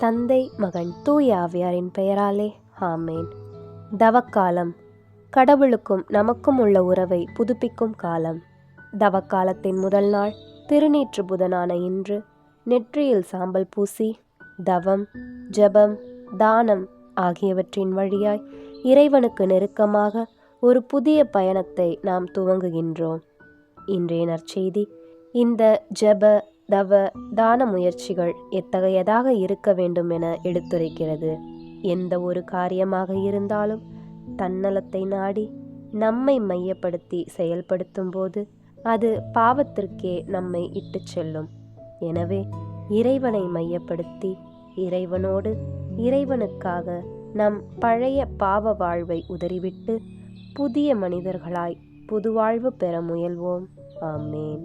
தந்தை, மகன், தூய ஆவியாரின் பெயராலே ஆமேன். தவக்காலம் கடவுளுக்கும் நமக்கும் உள்ள உறவை புதுப்பிக்கும் காலம். தவக்காலத்தின் முதல் நாள் திருநீற்று புதனான இன்று நெற்றியில் சாம்பல் பூசி தவம், ஜெபம், தானம் ஆகியவற்றின் வழியாய் இறைவனுக்கு நெருக்கமாக ஒரு புதிய பயணத்தை நாம் துவங்குகின்றோம். இன்றைய நற்செய்தி இந்த ஜெப, தவ, தான முயற்சிகள் எத்தகையதாக இருக்க வேண்டும் என எடுத்துரைக்கிறது. எந்த ஒரு காரியமாக இருந்தாலும் தன்னலத்தை நாடி நம்மை மையப்படுத்தி செயல்படுத்தும் போது அது பாவத்திற்கே நம்மை இட்டு செல்லும். எனவே இறைவனை மையப்படுத்தி இறைவனோடு இறைவனுக்காக நம் பழைய பாவ வாழ்வை உதறிவிட்டு புதிய மனிதர்களாய் புதுவாழ்வு பெற முயல்வோம். ஆமேன்.